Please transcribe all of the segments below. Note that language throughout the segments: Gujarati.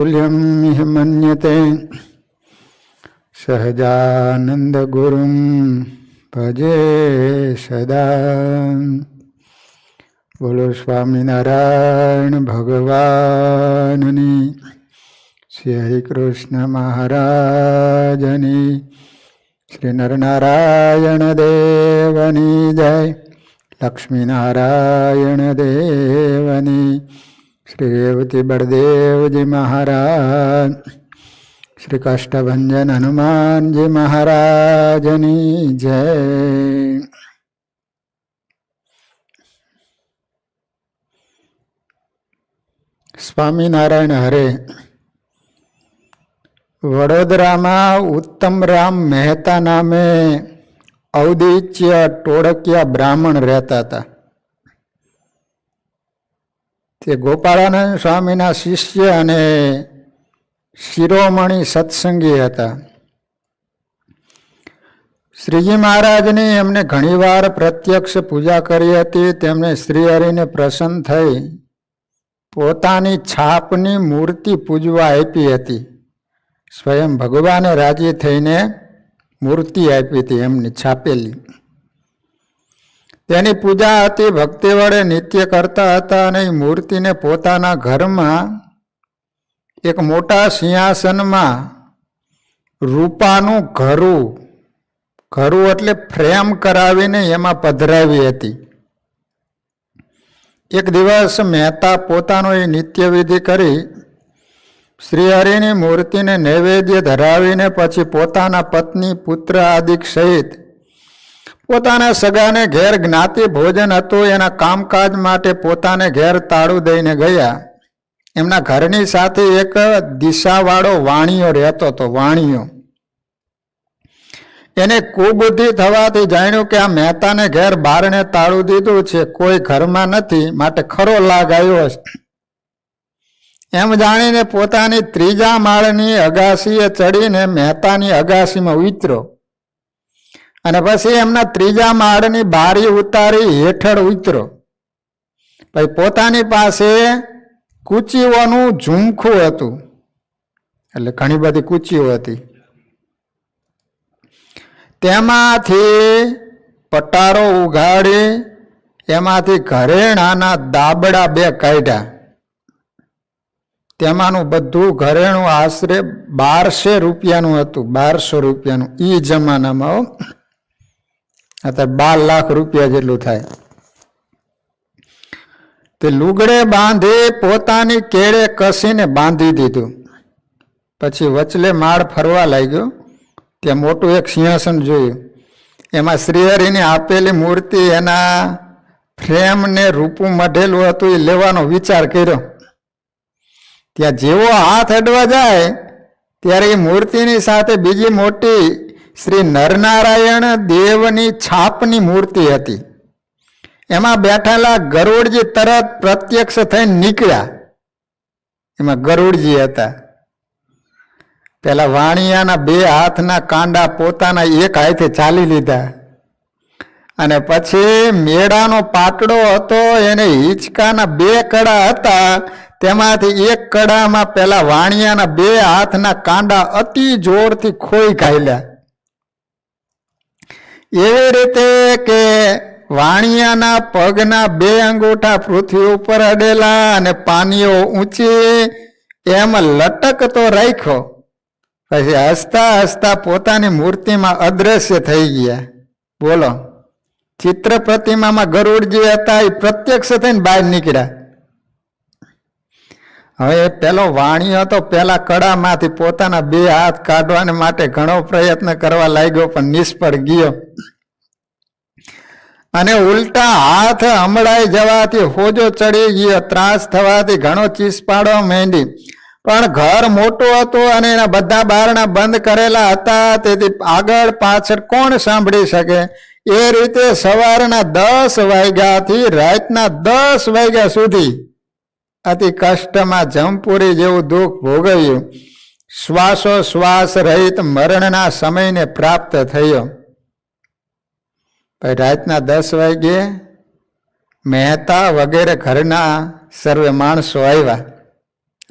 तुल्यं इह मन्यते सहजानंद गुरुं भजे सदा। बोलो स्वामीनारायण भगवाननी, श्री हरिकृष्ण महाराजनी, श्री नरनारायण देवनी जय, लक्ष्मीनारायण देवनी, श्री रेवती बलदेव जी महाराज, श्री काष्ठभंजन हनुमान जी महाराजनी जय। स्वामीनारायण हरे। वडोदरा में उत्तमराम मेहता नामे अवधीच्य टोळकिया ब्राह्मण रहता था। ते गोपाळानंद स्वामीना शिष्य अने शिरोमणि सत्संगी हता। श्रीजी महाराजनी एमने घणीवार प्रत्यक्ष पूजा करी हती। तेमणे श्रीहरिने प्रसन्न थई पोतानी छापनी मूर्ति पूजवा आपी हती। स्वयं भगवाने राजी थईने मूर्ति आपी थी एमनी छापेली। तेनी पूजा हती, भक्ति वडे नित्य करता हता अने मूर्ति ने पोताना घर में एक मोटा सिंहासन में रूपानु घरू घरू एटले फ्रेम करावीने एमां पधरावी हती। एक दिवस मेहता पोतानो ए नित्य विधि करी श्रीहरिनी मूर्ति ने नैवेद्य धरावीने पछी पोताना पत्नी पुत्र आदि सहित पोताना सगाने घेर ज्ञाति भोजन हतुं एना कामकाज माटे पोताने घेर ताळुं दईने गया। एमना घरनी साथे एक दिशावाळो वाणियो रहतो तो। वाणियो एने कुबुद्धि थवाथी जाण्युं के आ मेहताने घेर बारणे ताळुं दीधुं छे, कोई घरमां नथी, माटे खरो लाग आव्यो हशे। एम जाणीने पोतानी त्रीजा माळनी अगासीए चढ़ीने मेहतानी अगासीमां उतर्यो अने पछी एमना त्रीजा माळनी बारी उतारी हेठळ उतर्यो। पछी पोतानी पासे कूचीओनुं झूमखुं हतुं, એટલે ઘણી બધી કૂચીઓ હતી। તેમાંથી પટારો ઉઘાડી એમાંથી ઘરેણાના દાબડા બે કાઢ્યા। તેમાંનું બધું ઘરેણું આશરે 1200 રૂપિયાનું હતું। 1200 રૂપિયાનું ઈ જમાનામાં, અત્યારે 12 લાખ રૂપિયા જેટલું થાય। તે લુગડે બાંધી પોતાની કેળે કસીને બાંધી દીધું। પછી વચલે માળ ફરવા લાગ્યો। ત્યાં મોટું એક સિંહાસન જોયું। એમાં શ્રીહરિની આપેલી મૂર્તિ એના ફ્રેમ ને રૂપું મઢેલું હતું એ લેવાનો વિચાર કર્યો। ત્યાં જેવો હાથ અડવા જાય ત્યારે એ મૂર્તિની સાથે બીજી મોટી શ્રી નરનારાયણ દેવની છાપની મૂર્તિ હતી। એમાં બેઠેલા ગરુડજી તરત પ્રત્યક્ષ થઈને નીકળ્યા। એમાં ગરુડજી હતા। પેલા વાણિયાના બે હાથના કાંડા પોતાના એક હાથે ચાલી લીધા અને પછી મેળાનો પાટડો હતો એને હિંચકાના બે કડા હતા, તેમાંથી એક કડામાં પેલા વાણિયાના બે હાથના કાંડા અતિ જોરથી ખોઈ કાઢ્યા। એવી રીતે કે વાણિયાના પગના બે અંગૂઠા પૃથ્વી ઉપર અડેલા અને પાનીઓ ઊંચી એમ લટકતો રાખ્યો। પછી હસતા હસતા પોતાની મૂર્તિમાં અદ્રશ્ય થઈ ગયા। બોલો, ચિત્ર પ્રતિમામાં ગરુડજી હતા એ પ્રત્યક્ષ થઈને બહાર નીકળ્યા। હવે પેલો વાણિયો તો પેલા કડામાંથી પોતાના બે હાથ કાઢવાને માટે ઘણો પ્રયત્ન કરવા લાગ્યો પણ નિષ્ફળ ગયો અને ઉલટા હાથ હમળાઈ જવાથી હોજો ચડી ગયો। ત્રાસ થવાથી ઘણો ચીસપાડવા માંડી, પણ ઘર મોટું હતું અને એના બધા બારણા બંધ કરેલા હતા, તેથી આગળ પાછળ કોણ સાંભળી શકે। એ રીતે સવારના 10 વાગ્યાથી રાતના 10 વાગ્યા સુધી અતિ કષ્ટમાં જમપુરી જેવું દુઃખ ભોગવ્યું। શ્વાસોશ્વાસ રહિત મરણના સમયને પ્રાપ્ત થયો। રાતના 10 વાગે મહેતા વગેરે ઘરના સર્વે માણસો આવ્યા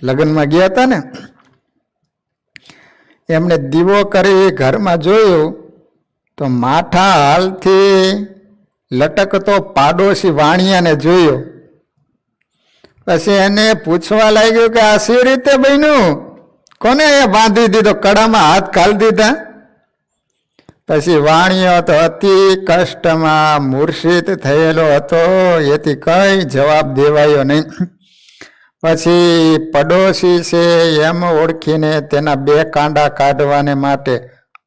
લગ્નમાં ગયા હતા ને, એમને દીવો કરી ઘરમાં જોયું તો માથા હાલથી લટકતો પાડોશી વાણિયાને જોયો. પછી એને પૂછવા લાગ્યું કે આ સી રીતે બન્યું, કોને એ બાંધી દીધો, કડામાં હાથ ઘાલી દીધા? પછી વાણિયો તો અતિ કષ્ટમાં મૂર્છિત થયેલો હતો, એથી કઈ જવાબ દેવાયો નહીં. પછી પડોશી છે એમ ઓળખીને તેના 2 કાંડા કાઢવાને માટે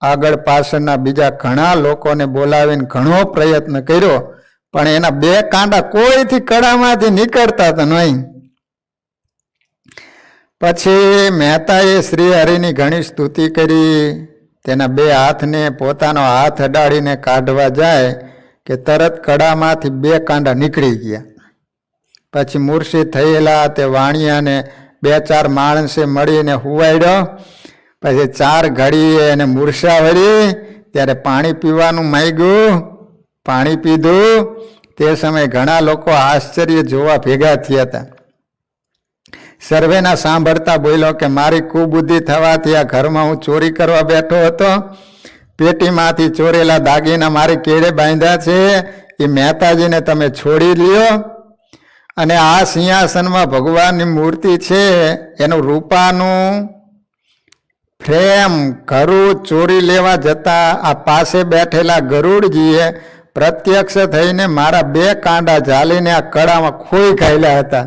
આગળ પાછળના બીજા ઘણા લોકોને બોલાવીને ઘણો પ્રયત્ન કર્યો, પણ એના 2 કાંડા કોઈથી કડામાંથી નીકળતા હતા નહીં. પછી મહેતાએ શ્રી હરિની ઘણી સ્તુતિ કરી. તેના 2 હાથને પોતાનો હાથ અડાડીને કાઢવા જાય કે તરત કડામાંથી 2 કાંડા નીકળી ગયા. પછી મૂર્છિત થયેલા તે વાણિયાને 2-4 માણસે મળીને હુવાડ્યો. પછી 4 ઘડીએ એને મૂર્છા વળી, ત્યારે પાણી પીવાનું માંગ્યું, પાણી પીધું. તે સમયે ઘણા લોકો આશ્ચર્ય જોવા ભેગા થયા હતા. સર્વેના સાંભળતા બોલ્યો કે મારી કુબુદ્ધિ થવાથી આ ઘરમાં હું ચોરી કરવા બેઠો હતો. પેટીમાંથી ચોરેલા દાગીના મારી કેળે બાંધ્યા છે, એ મહેતાજીને તમે છોડી લ્યો. અને આ સિંહાસનમાં ભગવાનની મૂર્તિ છે, એનું રૂપાનું ફ્રેમ ઘરું ચોરી લેવા જતા આ પાસે બેઠેલા ગરુડજીએ પ્રત્યક્ષ થઈને મારા 2 કાંડા ઝાલીને આ કડામાં ખોઈ ખાયેલા હતા.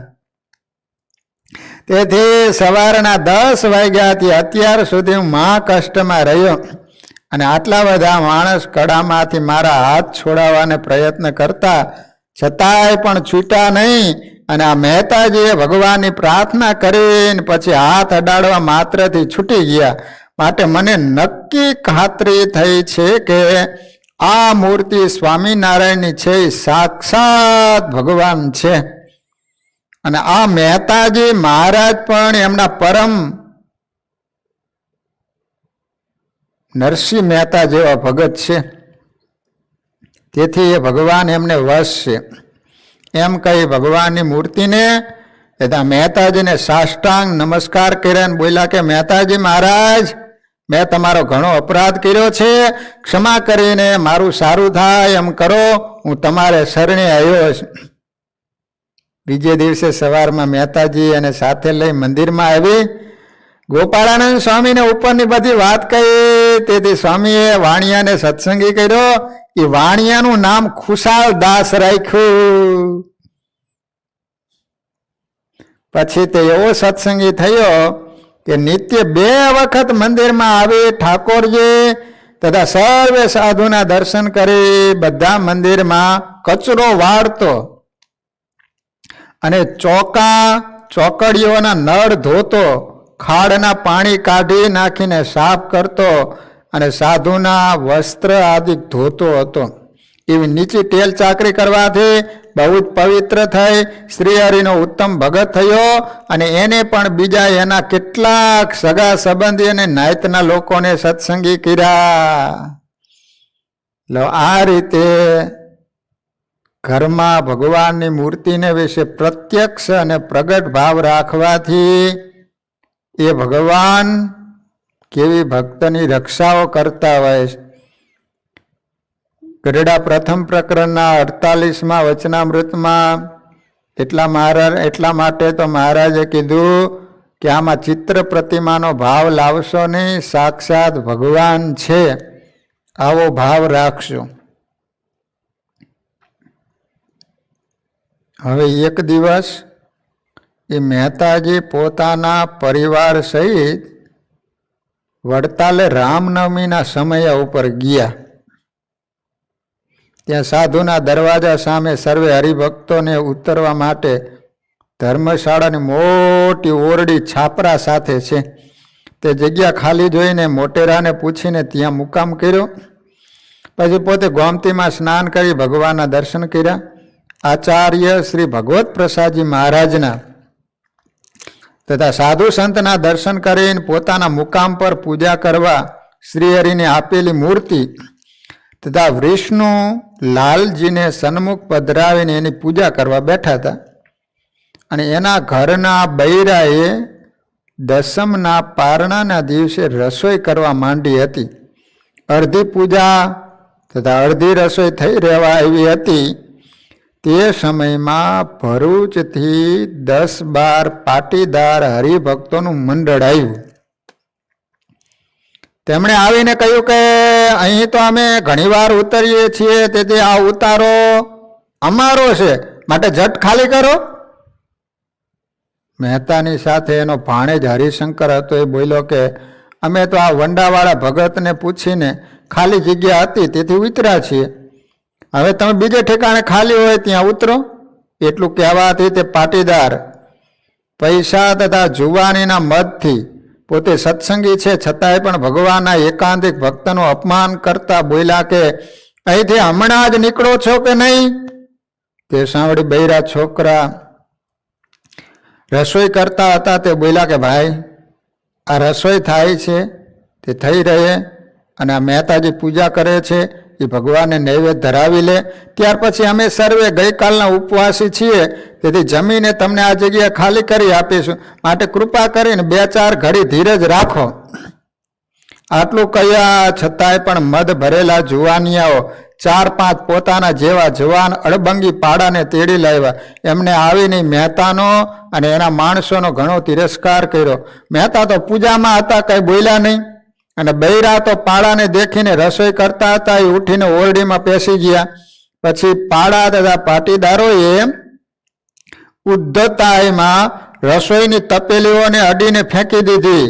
તેથી સવારના 10 વાગ્યાથી અત્યાર સુધી હું મહા કષ્ટમાં રહ્યો, અને આટલા બધા માણસ કડામાંથી મારા હાથ છોડાવવાને પ્રયત્ન કરતા છતાંય પણ છૂટા નહીં. અને આ મહેતાજીએ ભગવાનની પ્રાર્થના કરીને પછી હાથ અડાડવા માત્રથી છૂટી ગયા. માટે મને નક્કી ખાતરી થઈ છે કે આ મૂર્તિ સ્વામિનારાયણની છે, સાક્ષાત ભગવાન છે. અને આ મહેતાજી મહારાજ પણ એમના પરમ નરસિંહ મહેતા જેવા ભગત છે, તેથી એ ભગવાન એમને વશ છે. એમ કહી ભગવાનની મૂર્તિને તથા મહેતાજીને સાષ્ટાંગ નમસ્કાર કર્યા અને બોલ્યા કે મહેતાજી મહારાજ, મેં તમારો ઘણો અપરાધ કર્યો છે, ક્ષમા કરીને મારું સારું થાય એમ કરો, હું તમારે શરણે આવ્યો છું. બીજે દિવસે સવારમાં મહેતાજી અને સાથે લઈ મંદિરમાં આવી. ગોપાળાનંદ સ્વામીને ઉપરની બધી વાત કહી. તેથી સ્વામીએ વાણિયાને સત્સંગી કર્યો. એ વાણિયાનું નામ ખુશાલ દાસ રાખ્યું. પછી તે એવો સત્સંગી થયો કે નિત્ય 2 વખત મંદિરમાં આવી ઠાકોરજી તથા સર્વે સાધુના દર્શન કરી બધા મંદિરમાં કચરો વાળતો અને ચોકડીઓના નળ ધોતો, ખાડના પાણી કાઢી નાખીને સાફ કરતો અને સાધુના વસ્ત્ર આદિ ધોતો હતો. એવી નીચી ટેલ ચાકરી કરવાથી બહુ જ પવિત્ર થઈ શ્રી હરિનો ઉત્તમ ભગત થયો. અને એને પણ બીજા એના કેટલાક સગા સંબંધી અને નાયતના લોકોને સત્સંગી કર્યા. આ રીતે ઘરમાં ભગવાનની મૂર્તિને વિશે પ્રત્યક્ષ અને પ્રગટ ભાવ રાખવાથી એ ભગવાન કેવી ભક્તની રક્ષાઓ કરતા હોય છે. ગરડા પ્રથમ પ્રકરણના 48મા વચનામૃતમાં એટલા માટે તો મહારાજે કીધું કે આમાં ચિત્ર પ્રતિમાનો ભાવ લાવશો નહીં, સાક્ષાત ભગવાન છે આવો ભાવ રાખશો. હવે એક દિવસ એ મહેતાજી પોતાના પરિવાર સહિત વડતાલે રામનવમીના સમય ઉપર ગયા. ત્યાં સાધુના દરવાજા સામે સર્વે હરિભક્તોને ઉતરવા માટે ધર્મશાળાની મોટી ઓરડી છાપરા સાથે છે. તે જગ્યા ખાલી જોઈને મોટેરાને પૂછીને ત્યાં મુકામ કર્યો. પછી પોતે ગોમતીમાં સ્નાન કરી ભગવાનના દર્શન કર્યા. આચાર્ય શ્રી ભગવત પ્રસાદજી મહારાજના તથા સાધુ સંતના દર્શન કરીને પોતાના મુકામ પર પૂજા કરવા શ્રીહરિને આપેલી મૂર્તિ તથા વિષ્ણુ લાલજીને સન્મુખ પધરાવીને એની પૂજા કરવા બેઠા હતા. અને એના ઘરના બૈરાએ દસમના પારણાના દિવસે રસોઈ કરવા માંડી હતી. અડધી પૂજા તથા અડધી રસોઈ થઈ રહેવા આવી હતી. તે સમયમાં ભરૂચથી 10-12 પાટીદાર હરિભક્તોનું મંડળ આવ્યું. તેમણે આવીને કહ્યું કે અહીં તો અમે ઘણીવાર ઉતરીએ છીએ, તેથી આ ઉતારો અમારો છે, માટે જટ ખાલી કરો. મહેતાની સાથે એનો ભાણેજ હરિશંકર હતો. એ બોલ્યો કે અમે તો આ વંડાવાળા ભગતને પૂછીને ખાલી જગ્યા હતી તેથી ઉતર્યા છીએ. હવે તમે બીજે ઠેકાણે ખાલી હોય ત્યાં ઉતરો. એટલું કહેવાથી તે પાટીદાર પૈસા તથા જુવાનીના મદથી પોતે સત્સંગી છે છતાંય પણ ભગવાનના એકાંતિક ભક્તનું અપમાન કરતા બોલ્યા કે અહીંથી હમણાં જ નીકળો છો કે નહીં? તે સાંભળી બૈરા છોકરા રસોઈ કરતા હતા તે બોલ્યા કે ભાઈ, આ રસોઈ થાય છે તે થઈ રહે, અને આ મહેતાજી પૂજા કરે છે, એ ભગવાનને નૈવેદ્ય ધરાવી લે, ત્યાર પછી અમે સર્વે ગઈકાલના ઉપવાસી છીએ, તેથી જમીને તમને આ જગ્યા ખાલી કરી આપીશું, માટે કૃપા કરીને 2-4 ઘડી ધીરજ રાખો. આટલું કહ્યા છતાંય પણ મદ ભરેલા જુવાનિયાઓ 4-5 પોતાના જેવા જવાન અડબંગી પાડાને તેડી લાવ્યા. એમને આવીને મહેતાનો અને એના માણસોનો ઘણો તિરસ્કાર કર્યો. મહેતા તો પૂજામાં હતા, કંઈ બોલ્યા નહીં, અને બૈરા તો પાડાને દેખીને રસોઈ કરતા હતા એ ઉઠીને ઓરડીમાં પેસી ગયા. પછી પાડા તથા પાટીદારોએ ઉદ્ધતાઈમાં રસોઈની તપેલીઓને અડીને ફેંકી દીધી.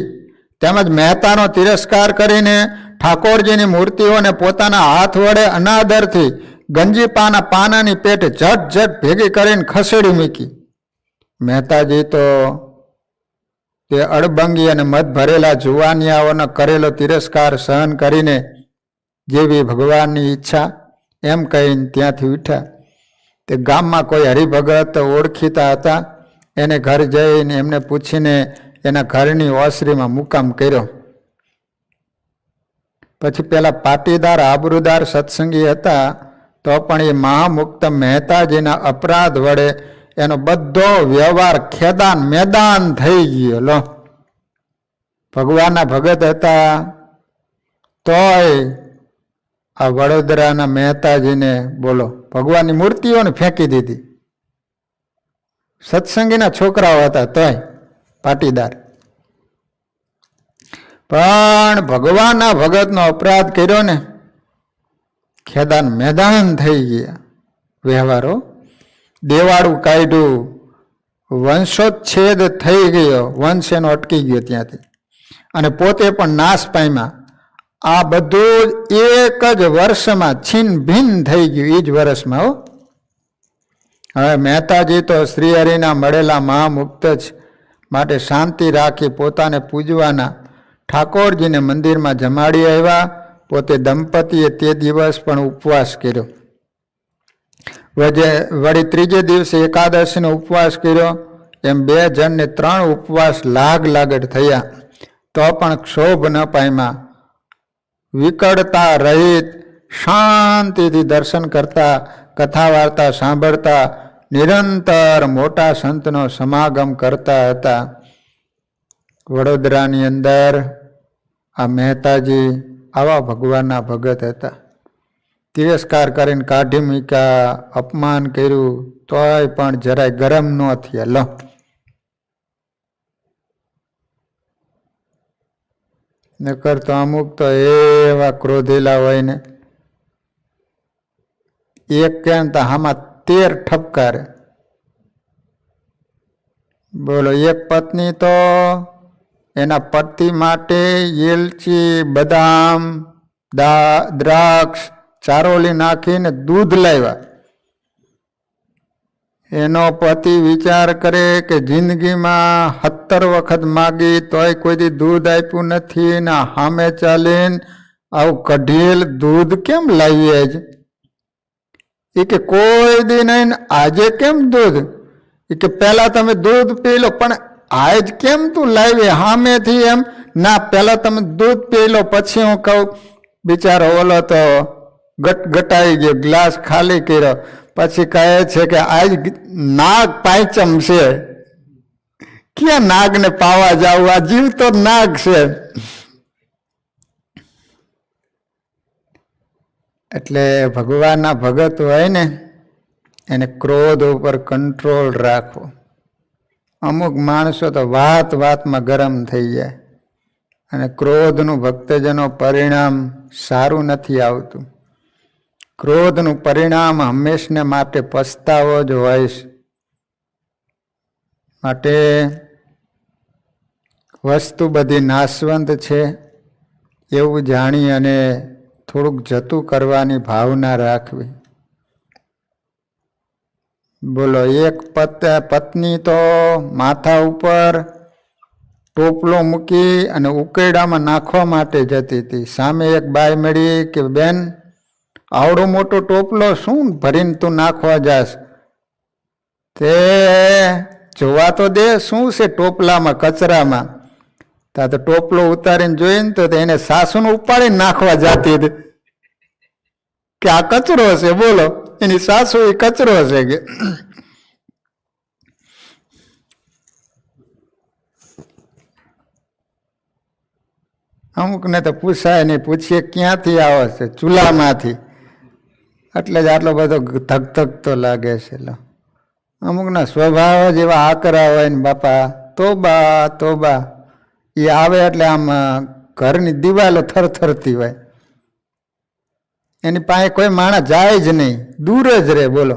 તેમજ મહેતાનો તિરસ્કાર કરીને ઠાકોરજીની મૂર્તિઓને પોતાના હાથ વડે અનાદરથી ગંજીપાના પાનાની પેટે ઝટ ભેગી કરીને ખસેડી મૂકી. મહેતાજી તો તે અડબંગી અને મત ભરેલા જુવાનિયાઓનો કરેલો તિરસ્કાર સહન કરીને જેવી ભગવાનની ઈચ્છા એમ કહીને ત્યાંથી ઉઠ્યા. તે ગામમાં કોઈ હરિભગત ઓળખીતા હતા, એને ઘર જઈને એમને પૂછીને એના ઘરની ઓસરીમાં મુકામ કર્યો. પછી પેલા પાટીદાર આબરૂદાર સત્સંગી હતા, તો પણ એ મહામુક્ત મહેતાજીના અપરાધ વડે એનો બધો વ્યવહાર ખેદાન મેદાન થઈ ગયો. લો, ભગવાનના ભગત હતા તોય આ વડોદરાના મહેતાજીને બોલો ભગવાનની મૂર્તિઓને ફેંકી દીધી. સત્સંગીના છોકરાઓ હતા તોય પાટીદાર, પણ ભગવાનના ભગતનો અપરાધ કર્યો ને, ખેદાન મેદાન થઈ ગયા વ્યવહારો. દેવાળું કાઢ્યું, વંશોચ્છેદ થઈ ગયો, વંશ એનો અટકી ગયો ત્યાંથી, અને પોતે પણ નાશ પામ્યા. આ બધું જ એક જ વર્ષમાં છીન ભિન્ન થઈ ગયું, એ જ વર્ષમાં. હો, હવે મહેતાજી તો શ્રીહરિના મળેલા મહામુક્ત જ, માટે શાંતિ રાખી પોતાને પૂજવાના ઠાકોરજીને મંદિરમાં જમાડી આવ્યા. પોતે દંપતીએ તે દિવસ પણ ઉપવાસ કર્યો. વળી ત્રીજે દિવસે એકાદશીનો ઉપવાસ કર્યો. એમ 2 જણને 3 ઉપવાસ લાગડ થયા, તો પણ ક્ષોભ ન પામ્યા. વિકળતા રહિત શાંતિથી દર્શન કરતા, કથા વાર્તા સાંભળતા, નિરંતર મોટા સંતનો સમાગમ કરતા હતા. વડોદરાની અંદર આ મહેતાજી આવા ભગવાનના ભગત હતા. તિરસ્કાર કરીને કાઢી મૂક્યા, અપમાન કર્યું, તોય પણ જરાય ગરમ ન થયા. લો, નકર તો અમુક તો એવા ક્રોધેલા હોય ને, એક કેમ તો આમાં 13 ઠપકારે. બોલો, એક પત્ની તો એના પતિ માટે એલચી, બદામ, દ્રાક્ષ, ચારોલી નાખીને દૂધ લાવ્યા. એનો પતિ વિચાર કરે કે જિંદગીમાં 17 વખત માગી તોય કોઈ દી દૂધ આપ્યું નથી, ને સામે ચાલીને આવું કઢેલ દૂધ કેમ લાવીએ જ? એ કે કોઈ દી નહીં, આજે કેમ દૂધ? એ કે પહેલા તમે દૂધ પી લો, પણ આજ કેમ તું લાવી સામેથી? એમ ના, પહેલા તમે દૂધ પી લો પછી હું કહું. બિચારો ઓલો તો ગટગટાઈ ગયો, ગ્લાસ ખાલી કર્યો, પછી કહે છે કે આજ નાગ પાંચમ છે, ક્યાં નાગને પાવા જાવ? આ જીવ તો નાગ છે. એટલે ભગવાનના ભગત હોય ને એને ક્રોધ ઉપર કંટ્રોલ રાખવો. અમુક માણસો તો વાત વાતમાં ગરમ થઈ જાય અને ક્રોધનું ભક્તજનો પરિણામ સારું નથી આવતું. ક્રોધનું પરિણામ હંમેશને માટે પસ્તાવો જ હોય છે. માટે વસ્તુ બધી નાશવંત છે એવું જાણી અને થોડુંક જતું કરવાની ભાવના રાખવી. બોલો, એક પત્ની તો માથા ઉપર ટોપલો મૂકી અને ઉકેડામાં નાખવા માટે જતી હતી. સામે એક બાઈ મળી કે બેન, આવડો મોટો ટોપલો શું ભરીને તું નાખવા જાસ? તે જોવા તો દે શું છે ટોપલામાં, કચરામાં. તા તો ટોપલો ઉતારીને જોઈને તો એને સાસુને ઉપાડીને નાખવા જતી હતી કે આ કચરો છે. બોલો, એની સાસુ એ કચરો છે કે. અમુકને તો પૂછાય નહીં, પૂછીએ ક્યાંથી આવે છે? ચૂલામાંથી. એટલે જ આટલો બધો ધક તો લાગે છે. અમુકના સ્વભાવ જ એવા આકરા હોય ને બાપા, તોબા તોબા. એ આવે એટલે આમ ઘરની દિવાલો થરથરતી હોય. એની પાસે કોઈ માણસ જાય જ નહીં, દૂર જ રહે. બોલો,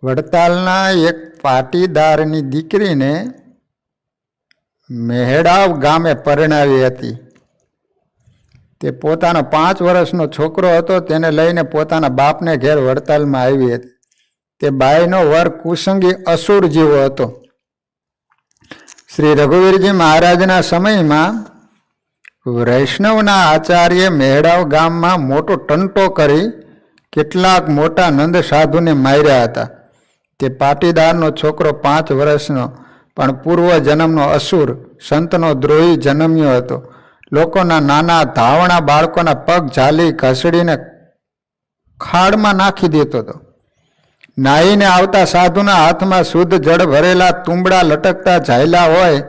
વડતાલના એક પાટીદારની દીકરીને મેહડાવ ગામે પરણાવી હતી. તે પોતાનો 5 વર્ષનો છોકરો હતો, તેને લઈને પોતાના બાપને ઘેર વડતાલમાં આવી હતી. તે બાઈનો વર કુસંગી અસુર જેવો હતો. શ્રી રઘુવીરજી મહારાજના સમયમાં વૈષ્ણવના આચાર્ય મેહડાવ ગામમાં મોટો ટંટો કરી કેટલાક મોટા નંદ સાધુને માર્યા હતા. તે પાટીદારનો છોકરો 5 વર્ષનો પણ પૂર્વ જન્મનો અસુર સંતનો દ્રોહી જન્મ્યો હતો. લોકોના નાના ધાવણા બાળકોના પગ ઝાલી ઘસડીને ખાડમાં નાખી દેતો હતો. નાહીને આવતા સાધુના હાથમાં શુદ્ધ જળ ભરેલા તુંબડા લટકતા ઝાયલા હોય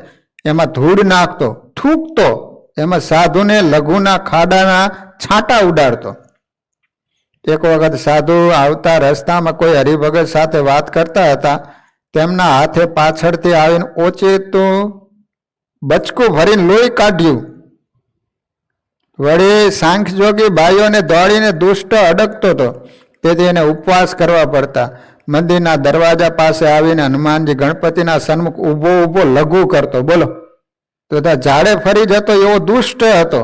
એમાં ધૂળ નાખતો, થૂકતો. એમાં સાધુને લઘુના ખાડાના છાંટા ઉડાડતો. એક વખત સાધુ આવતા રસ્તામાં કોઈ હરિભગત સાથે વાત કરતા હતા. તેમના હાથે પાછળથી આવીને ઓચે તો બચકું ભરીને લોહી કાઢ્યું. વળી સાંખ જોગી ભાઈઓને દોડીને દુષ્ટ અડકતો હતો. તેથી એને ઉપવાસ કરવા પડતા. મંદિરના દરવાજા પાસે આવીને હનુમાનજી ગણપતિના સન્મુખ ઊભો લઘુ કરતો. બોલો, તો ઝાડે ફરી જતો એવો દુષ્ટ હતો.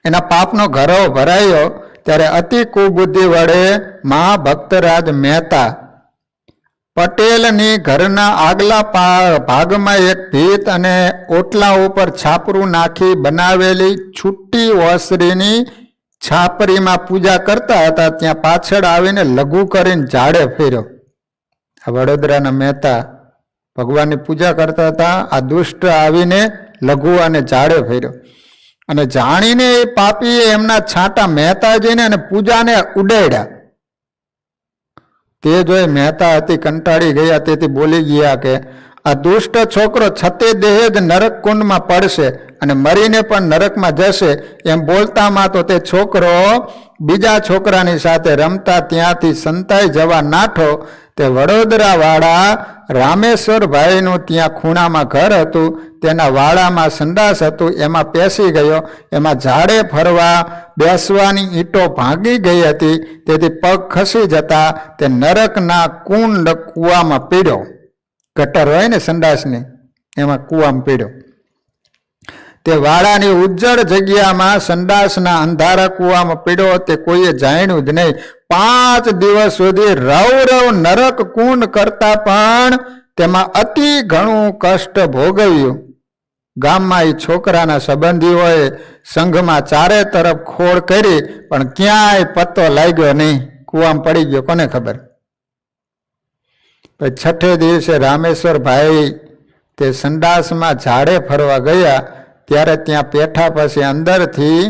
એના પાપનો ઘરો ભરાયો ત્યારે અતિ કુબુદ્ધિ વડે મહાભક્તરાજ મહેતા પટેલની ઘરના આગલા ભાગમાં એક ભીત અને ઓટલા ઉપર છાપરું નાખી બનાવેલી છૂટી ઓસરીની છાપરીમાં પૂજા કરતા હતા. ત્યાં પાછળ આવીને લઘુ કરીને ઝાડે ફેર્યો. આ વડોદરાના મહેતા ભગવાનની પૂજા કરતા હતા. આ દુષ્ટ આવીને લઘુ અને ઝાડે ફેર્યો અને જાણીને એ પાપીએ એમના છાંટા મહેતાજીને અને પૂજાને ઉડાડ્યા. તે જોઈ મહેતા હતી કંટાળી ગયા. તેથી બોલી ગયા કે આ દુષ્ટ છોકરો છતે દેહ જ નરક કુંડમાં પડશે અને મરીને પણ નરકમાં જશે. એમ બોલતામાં તો તે છોકરો બીજા છોકરાની સાથે રમતા ત્યાંથી સંતાઈ જવા નાઠો. તે વડોદરા વાળા રામેશ્વરભાઈનું ત્યાં ખૂણામાં ઘર હતું. તેના વાડામાં સંડાસ હતું. એમાં પેસી ગયો. એમાં ઝાડે ફરવા બેસવાની ઈંટો ભાંગી ગઈ હતી. તેથી પગ ખસી જતા તે નરકના કુંડ કૂવામાં પીડ્યો. ગટર હોય ને સંડાસની, એમાં કૂવામાં પીડ્યો. તે વાડાની ઉજ્જડ જગ્યામાં સંડાસના અંધારા કૂવામાં પીડ્યો. તે કોઈએ જાણ્યું જ નહીં. 5 દિવસ સુધી રવ નરક કુંડ કરતા પણ તેમાં અતિ ઘણું કષ્ટ ભોગવ્યું. ગામમાં એ છોકરાના સંબંધીઓએ સંઘમાં ચારે તરફ ખોળ કરી પણ ક્યાંય પત્તો લાગ્યો નહીં. કૂવામાં પડી ગયો, કોને ખબર. પછી 6 દિવસે રામેશ્વરભાઈ તે સંડાસમાં ઝાડે ફરવા ગયા. ત્યારે ત્યાં પેઠા પછી અંદરથી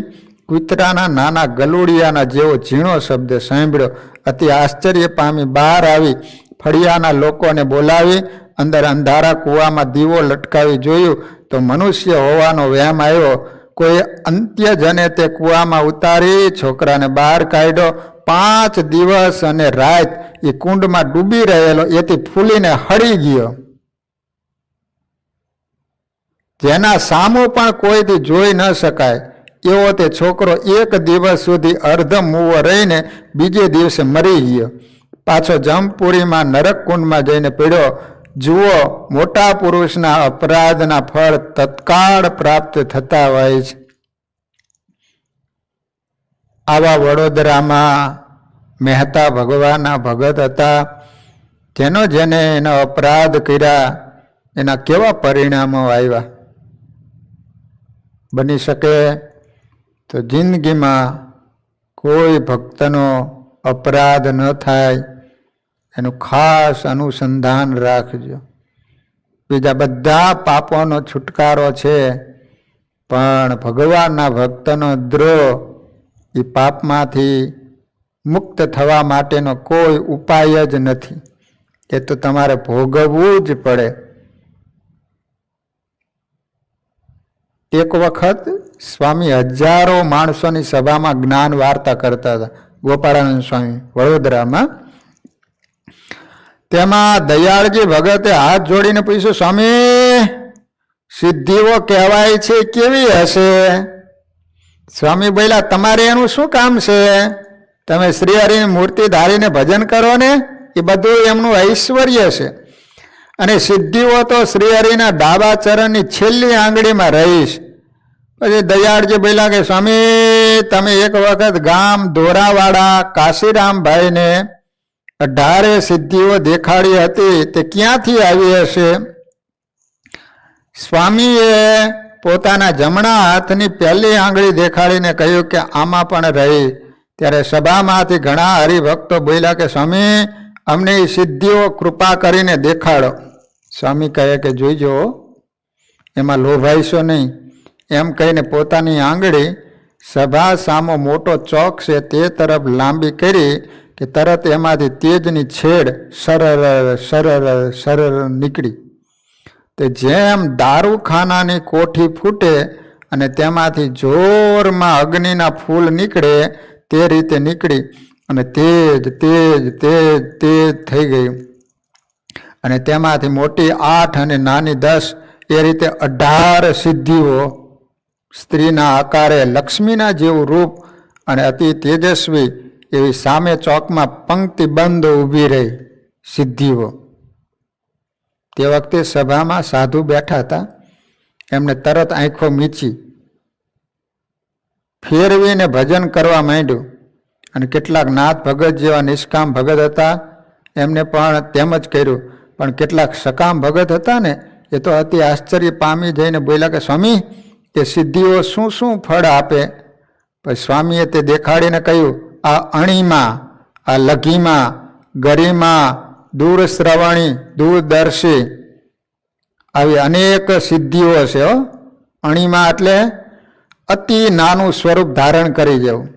કૂતરાના નાના ગલુડિયાના જેવો ઝીણો શબ્દ સાંભળ્યો. અતિ આશ્ચર્ય પામી બહાર આવી ફળિયાના લોકોને બોલાવી અંદર અંધારા કૂવામાં દીવો લટકાવી જોયું તો મનુષ્ય હોવાનો વહેમ આવ્યો. કોઈ અંત્યજને તે કૂવામાં ઉતારી છોકરાને બહાર કાઢ્યો. 5 દિવસ અને રાત એ કુંડમાં ડૂબી રહેલો, એથી ફૂલીને હળી ગયો. જેના સામું પણ કોઈથી જોઈ ન શકાય એવો તે છોકરો 1 દિવસ સુધી અર્ધ મૂવો રહીને બીજે દિવસે મરી ગયો. પાછો જમપુરીમાં નરક કુંડમાં જઈને પડ્યો. જુઓ, મોટા પુરુષના અપરાધના ફળ તત્કાળ પ્રાપ્ત થતા હોય છે. આવા વડોદરામાં મહેતા ભગવાનના ભગત હતા. જેને એનો અપરાધ કર્યા એના કેવા પરિણામો આવ્યા. બની શકે તો જિંદગીમાં કોઈ ભક્તનો અપરાધ ન થાય એનું ખાસ અનુસંધાન રાખજો. બીજા બધા પાપોનો છુટકારો છે, પણ ભગવાનના ભક્તનો દ્રોહ એ પાપમાંથી મુક્ત થવા માટેનો કોઈ ઉપાય જ નથી. એ તો તમારે ભોગવવું જ પડે. એક વખત સ્વામી હજારો માણસોની સભામાં જ્ઞાન વાર્તા કરતા હતા. ગોપાળાનંદ સ્વામી વડોદરામાં. તેમાં દયાળજી ભગતે હાથ જોડીને પૂછ્યું, સ્વામી, સિદ્ધિઓ કહેવાય છે કેવી હશે? સ્વામી બોલ્યા, તમારે એનું શું કામ છે? તમે શ્રી હરિની મૂર્તિ ધારીને ભજન કરો ને, એ બધું એમનું ઐશ્વર્ય છે. અને સિદ્ધિઓ તો શ્રી હરિના ડાબા ચરણની છેલ્લી આંગળીમાં રહીશ. પછી દયાળજી બોલ્યા કે સ્વામી, તમે એક વખત ગામ ધોરાવાડા કાશીરામભાઈને 18 સિદ્ધિઓ દેખાડી હતી, તે ક્યાંથી આવી હશે? સ્વામીએ પોતાના જમણા હાથની પહેલી આંગળી દેખાડીને કહ્યું કે આમાં પણ રહી. ત્યારે સભામાંથી ઘણા હરિભક્તો બોલ્યા કે સ્વામી, અમને એ સિદ્ધિઓ કૃપા કરીને દેખાડો. સ્વામી કહે કે જોઈજો, એમાં લોભાઈશો નહીં. એમ કહીને પોતાની આંગળી સભા સામો મોટો ચોક છે તે તરફ લાંબી કરી કે તરત એમાંથી તેજની છેડ સરર નીકળી. તે જેમ દારૂખાનાની કોઠી ફૂટે અને તેમાંથી જોરમાં અગ્નિના ફૂલ નીકળે તે રીતે નીકળી અને તેજ તેજ તેજ તેજ થઈ ગયું. અને તેમાંથી મોટી 8 અને નાની 10 એ રીતે 18 સિદ્ધિઓ સ્ત્રીના આકારે લક્ષ્મીના જેવું રૂપ અને અતિ તેજસ્વી એવી સામે ચોકમાં પંક્તિબંધ ઊભી રહી સિદ્ધિઓ. તે વખતે સભામાં સાધુ બેઠા હતા. એમને તરત આંખો મીચી ફેરવીને ભજન કરવા માંડ્યું. અને કેટલાક નાથ ભગત જેવા નિષ્કામ ભગત હતા એમને પણ તેમ જ કર્યું. પણ કેટલાક સકામ ભગત હતા ને, એ તો અતિ આશ્ચર્ય પામી જઈને બોલ્યા કે સ્વામી, એ સિદ્ધિઓ શું શું ફળ આપે? પછી સ્વામીએ તે દેખાડીને કહ્યું, આ અણીમાં, આ લઘીમાં, ગરીમાં, દૂરશ્રવણી, દૂરદર્શી આવી અનેક સિદ્ધિઓ છે. અણીમાં એટલે અતિ નાનું સ્વરૂપ ધારણ કરી જવું.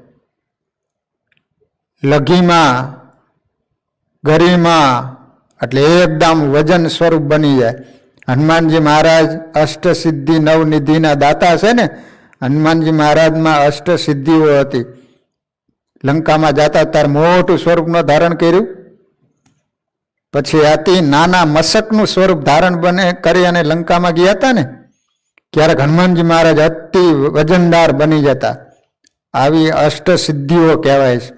લઘીમાં, ગરીમાં એટલે એકદમ વજન સ્વરૂપ બની જાય. હનુમાનજી મહારાજ અષ્ટસિદ્ધિ નવનિધિના દાતા છે ને, હનુમાનજી મહારાજમાં અષ્ટસિદ્ધિઓ હતી. લંકામાં જતા ત્યારે મોટું સ્વરૂપનું ધારણ કર્યું. પછી અતિ નાના મસકનું સ્વરૂપ ધારણ કરી અને લંકામાં ગયા હતા ને, ક્યારેક હનુમાનજી મહારાજ અતિ વજનદાર બની જતા. આવી અષ્ટસિદ્ધિઓ કહેવાય છે.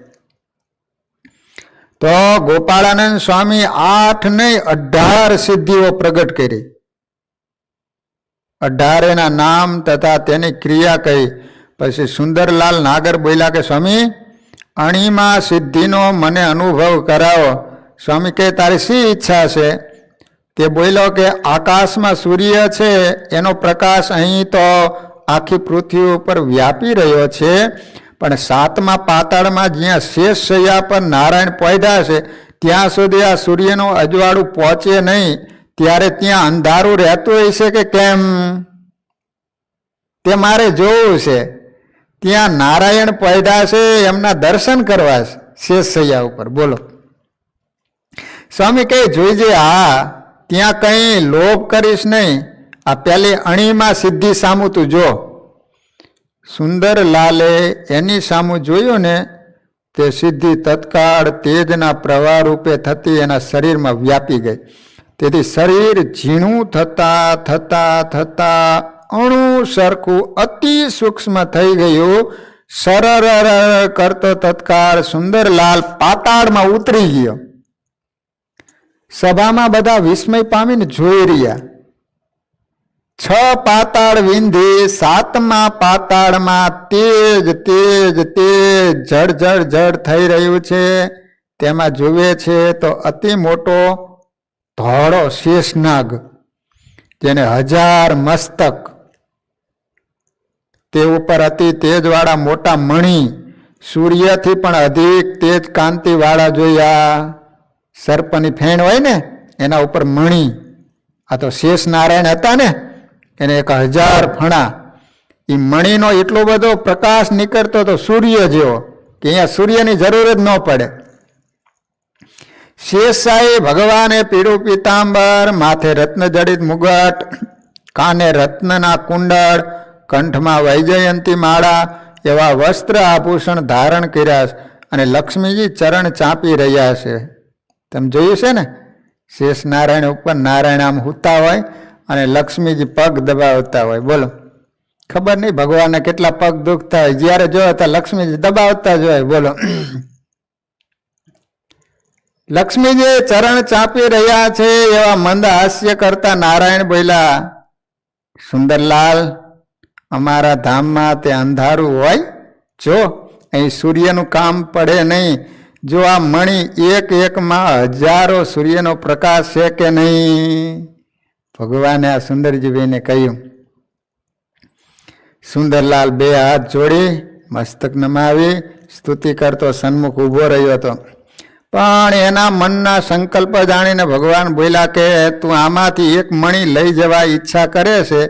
તો ગોપાળાનંદ સ્વામી 8 નહીં 18 સિદ્ધિઓ પ્રગટ કરી. 18 ના નામ તથા તેની ક્રિયા કહી. પછી સુંદરલાલ નાગર બોલ્યા કે સ્વામી, અણીમાં સિદ્ધિનો મને અનુભવ કરાવો. સ્વામી કહે તારી શી ઈચ્છા છે? તે બોલ્યો કે આકાશમાં સૂર્ય છે, એનો પ્રકાશ અહીં તો આખી પૃથ્વી ઉપર વ્યાપી રહ્યો છે, પણ 7મા પાતાળમાં જ્યાં શેષ શૈયા પર નારાયણ પોઢ્યા છે ત્યાં સુધી આ સૂર્યનું અજવાળું પહોંચે નહીં. ત્યારે ત્યાં અંધારું રહેતું હોય છે કે કેમ, તે મારે જોવું છે. ત્યાં નારાયણ પોઢ્યા છે, એમના દર્શન કરવા છે શેષ શૈયા ઉપર. બોલો, સ્વામી કહે જોઈજે, હા ત્યાં કંઈ લોભ કરીશ નહીં, આ પેલી અણીમાં સિદ્ધિ સામું તું જો. સુંદરલાલે એની સામું જોયું ને તે સિદ્ધિ તત્કાળ તેજના પ્રવાહ રૂપે થતી એના શરીરમાં વ્યાપી ગઈ. તેથી શરીર ઝીણું થતા થતા થતા અણુ સરખું અતિ સૂક્ષ્મ થઈ ગયું. સરર કરતો તત્કાળ સુંદરલાલ પાતાળમાં ઉતરી ગયો. સભામાં બધા વિસ્મય પામીને જોઈ રહ્યા. 6 પાતાળ વિંધી 7મા પાતાળમાં તેજ તેજ તેજ જળ જળ જળ થઈ રહ્યું છે. તેમાં જુએ છે તો અતિ મોટો ધોળો શેષનાગ, જેને 1000 મસ્તક, તે ઉપર અતિ તેજવાળા મોટા મણી, સૂર્યથી પણ અધિક તેજ કાંતિવાળા જોયા. સર્પની ફેણ હોય ને એના ઉપર મણી, આ તો શેષ નારાયણ હતા ને, એને 1000 ફણા. એ મણીનો એટલો બધો પ્રકાશ નીકળતો હતો સૂર્ય જેવો કે અહીંયા સૂર્યની જરૂર જ ન પડે. શેષશાહી ભગવાને પીળું પીતાંબર, માથે રત્નજડિત મુગટ, કાને રત્નના કુંડળ, કંઠમાં વૈજયંતી માળા એવા વસ્ત્ર આભૂષણ ધારણ કર્યા છે અને લક્ષ્મીજી ચરણ ચાંપી રહ્યા છે. તમે જોયું છે ને, શેષ નારાયણ ઉપર નારાયણ આમ હુતા હોય અને લક્ષ્મીજી પગ દબાવતા હોય. બોલો, ખબર નહીં ભગવાનને કેટલા પગ દુખતા હોય, જ્યારે જોયો તો લક્ષ્મીજી દબાવતા જ હોય. બોલો, લક્ષ્મીજી ચરણ ચાંપી રહ્યા છે એવા મંદ હાસ્ય કરતા નારાયણ બોલ્યા, સુંદરલાલ, અમારા ધામમાં તે અંધારું હોય? જો અહીં સૂર્યનું કામ પડે નહીં. જો આ મણી એક એકમાં 1000 સૂર્યનો પ્રકાશ છે કે નહીં? ભગવાને આ સુંદરજીભાઈને કહ્યું. સુંદરલાલ 2 હાથ જોડી મસ્તક નમાવી સ્તુતિ કરતો સન્મુખ ઊભો રહ્યો હતો. પણ એના મનના સંકલ્પ જાણીને ભગવાન બોલ્યા કે તું આમાંથી એક મણી લઈ જવા ઈચ્છા કરે છે,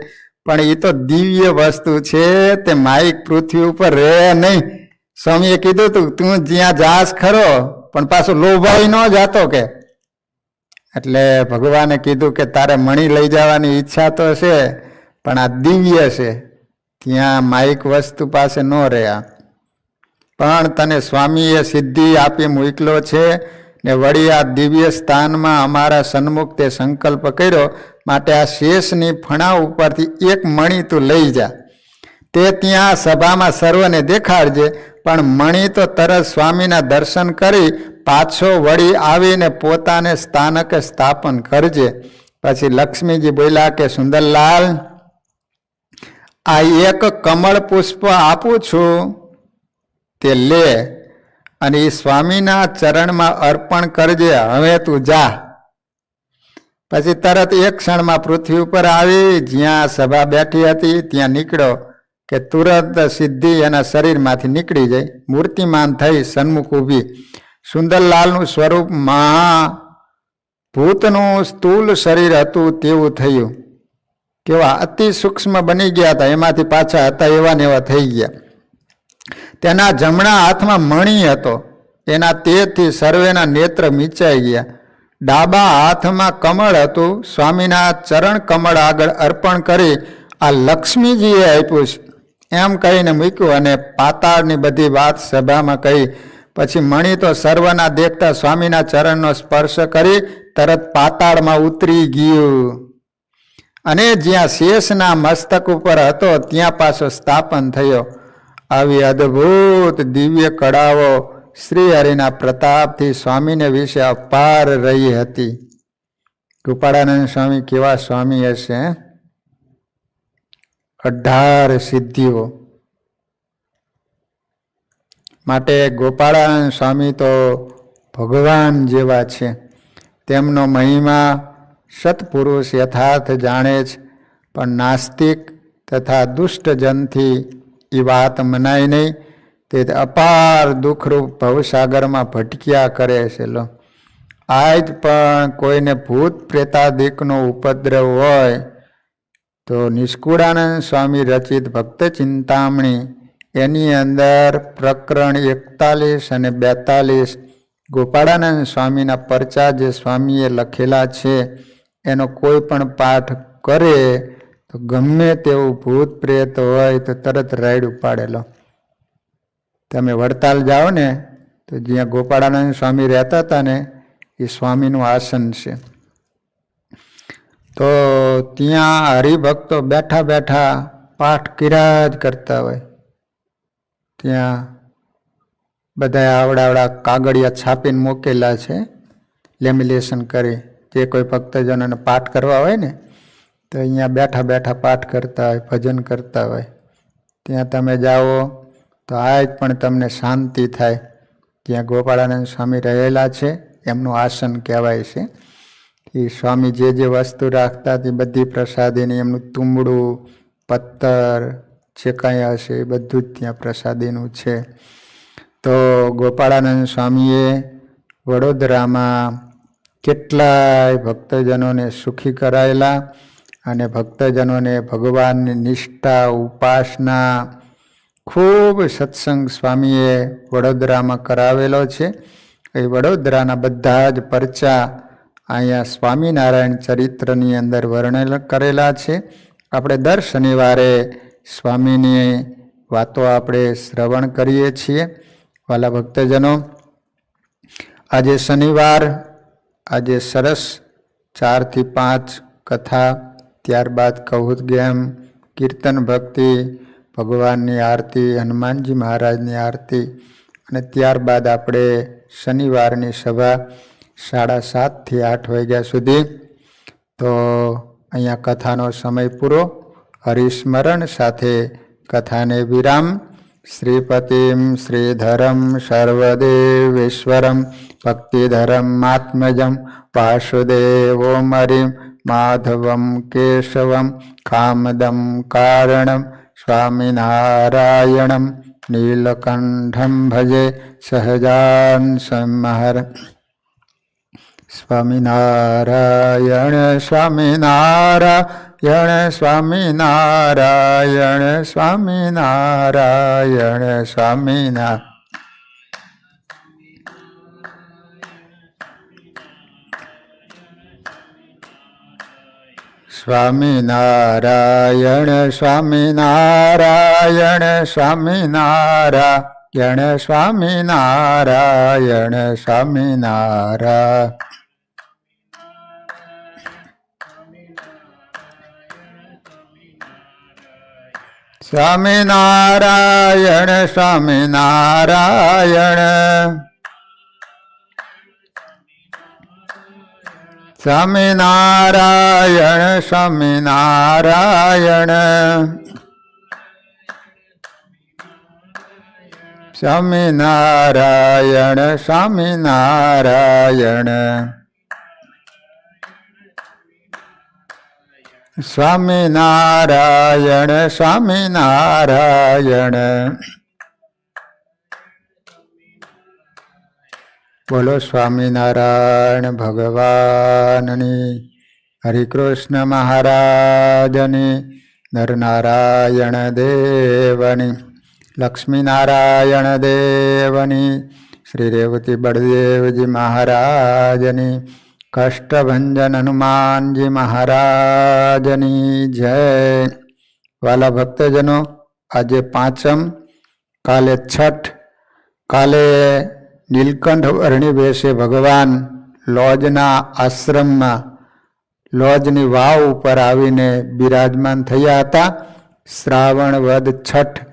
પણ એ તો દિવ્ય વસ્તુ છે, તે માઇક પૃથ્વી ઉપર રહે નહીં. સ્વામીએ કીધું તું જ્યાં જાસ ખરો, પણ પાછું લોભાઈ ન જાતો કે. એટલે ભગવાને કીધું કે તારે મણી લઈ જવાની ઈચ્છા તો છે, પણ આ દિવ્ય છે, ત્યાં માઇક વસ્તુ પાસે ન રહ્યા. પણ તને સ્વામીએ સિદ્ધિ આપી મોકલો છે ને વળી આ દિવ્ય સ્થાનમાં અમારા સન્મુખ તે સંકલ્પ કર્યો, માટે આ શેષની ફણા ઉપરથી એક મણી તું લઈ જા. તે ત્યાં સભામાં સર્વને દેખાડજે, પણ મણી તો તરત સ્વામીના દર્શન કરી પાછો વળી આવીને પોતાને સ્થાનકે સ્થાપન કરજે. પછી લક્ષ્મીજી બોલ્યા કે સુંદરલાલ, આ એક કમળ પુષ્પ આપું છું, તે લે અને એ સ્વામીના ચરણમાં અર્પણ કરજે. હવે તું જા. પછી તરત એક ક્ષણમાં પૃથ્વી ઉપર આવી જ્યાં સભા બેઠી હતી ત્યાં નીકળ્યો કે તુરંત સિદ્ધિ એના શરીરમાંથી નીકળી જાય. મૂર્તિમાન થઈ સન્મુખ ઊભી. સુંદરલાલનું સ્વરૂપ મહાભૂતનું સ્થૂલ શરીર હતું તેવું થયું. કેવા અતિ સૂક્ષ્મ બની ગયા હતા, એમાંથી પાછા હતા એવા ને એવા થઈ ગયા. તેના જમણા હાથમાં મણી હતો, એના તેજથી સર્વેના નેત્ર મીચાઈ ગયા. ડાબા હાથમાં કમળ હતું, સ્વામીના ચરણ કમળ આગળ અર્પણ કરી આ લક્ષ્મીજીએ આપ્યું છે એમ કહીને મૂક્યું અને પાતાળની બધી વાત સભામાં કહી. પછી મણી તો સર્વના દેખતા સ્વામીના ચરણનો સ્પર્શ કરી તરત પાતાળમાં ઉતરી ગયું અને જ્યાં શેષના મસ્તક ઉપર હતો ત્યાં પાછો સ્થાપન થયો. આવી અદ્ભુત દિવ્ય કળાઓ શ્રી હરિના પ્રતાપથી સ્વામીને વિશે અપાર રહી હતી. ગોપાળાનંદ સ્વામી કેવા સ્વામી હશે! 18 સિદ્ધિઓ માટે ગોપાળાનંદ સ્વામી તો ભગવાન જેવા છે. તેમનો મહિમા સત્પુરુષ યથાર્થ જાણે જ, પણ નાસ્તિક તથા દુષ્ટજનથી એ વાત મનાય નહીં. તે અપાર દુઃખરૂપ ભવસાગરમાં ભટક્યા કરે છે. લો, આજ પણ કોઈને ભૂત પ્રેતાદિકનો ઉપદ્રવ હોય તો નિષ્કુળાનંદ સ્વામી રચિત ભક્ત ચિંતામણી એની અંદર પ્રકરણ 41 અને 42 ગોપાળાનંદ સ્વામીના પરચા જે સ્વામીએ લખેલા છે એનો કોઈ પણ પાઠ કરે તો ગમે તેવું ભૂત પ્રેત હોય તો તરત રાઈડ ઉપાડેલો. તમે વડતાલ જાઓ ને તો જ્યાં ગોપાળાનંદ સ્વામી રહેતા હતા ને એ સ્વામીનું આસન છે. તો ત્યાં હરિભક્તો બેઠા બેઠા પાઠ કર્યા જ કરતા હોય. ત્યાં બધા આવડાવડા કાગળિયા છાપીને મૂકેલા છે, લેમિનેશન કરી. જે કોઈ ભક્તજનોને પાઠ કરવા હોય ને તો અહીંયા બેઠા બેઠા પાઠ કરતા હોય, ભજન કરતા હોય. ત્યાં તમે જાઓ તો આજ પણ તમને શાંતિ થાય. ત્યાં ગોપાળાનંદ સ્વામી રહેલા છે, એમનું આસન કહેવાય છે. એ સ્વામી જે જે વસ્તુ રાખતા તે બધી પ્રસાદીની, એમનું તુંબડું, પત્તર, જે કાંઈ હશે એ બધું જ ત્યાં પ્રસાદીનું છે. તો ગોપાળાનંદ સ્વામીએ વડોદરામાં કેટલાય ભક્તજનોને સુખી કરાયેલા અને ભક્તજનોને ભગવાનની નિષ્ઠા, ઉપાસના, ખૂબ સત્સંગ સ્વામીએ વડોદરામાં કરાવેલો છે. એ વડોદરાના બધા જ પરચા અહીંયા સ્વામિનારાયણ ચરિત્રની અંદર વર્ણન કરેલા છે. આપણે દર શનિવારે સ્વામીની વાતો આપણે શ્રવણ કરીએ છીએ. વાલા ભક્તજનો, આજે શનિવાર, આજે સરસ 4 થી 5 કથા, ત્યારબાદ કૌહુદ ગેમ, કીર્તન ભક્તિ, ભગવાનની આરતી, હનુમાનજી મહારાજની આરતી, અને ત્યારબાદ આપણે શનિવારની સભા 7:30 થી 8 વાગ્યા સુધી. તો અહીંયા કથાનો સમય પૂરો. હરિસ્મરણ સાથે કથાને વિરામ. શ્રીપતિમ શ્રીધરમ સર્વદેવેશ્વરમ ભક્તિધરમ આત્મજમ વાસુદેવોમ હરિમ માધવમ કેશવમ કામદમ કારણમ સ્વામિનારાયણમ નીલકંઠમ ભજે સહજાન સંમહર. સ્વામિનારાયણ સ્વામિનારાયણ સ્વામિનારાયણ સ્વામિનારાયણ સ્વામિનારાયણ. સ્વામિનારાયણ સ્વામિનારાયણ સ્વામિનારાયણ સ્વામિનારાયણ સ્વામિનારાયણ. સ્વામિનારાયણ સ્વામિનારાયણ સ્વામિનારાયણ સ્વામિનારાયણ સ્વામિનારાયણ સ્વામિનારાયણ સ્વામિનારાયણ સ્વામિનારાયણ. બોલો સ્વામિનારાયણ ભગવાનની, હરિકૃષ્ણ મહારાજની, નરનારાયણ દેવની, લક્ષ્મીનારાયણ દેવની, શ્રી રેવતી બળદેવજી મહારાજની, કષ્ટભંજન હનુમાનજી મહારાજની જય. વાલા ભક્તજનો, આજે 5મ, કાલે છઠ. કાલે નીલકંઠ વર્ણી બેસે ભગવાન લોજના આશ્રમમાં, લોજની વાવ ઉપર આવીને બિરાજમાન થયા હતા. શ્રાવણ વદ છઠ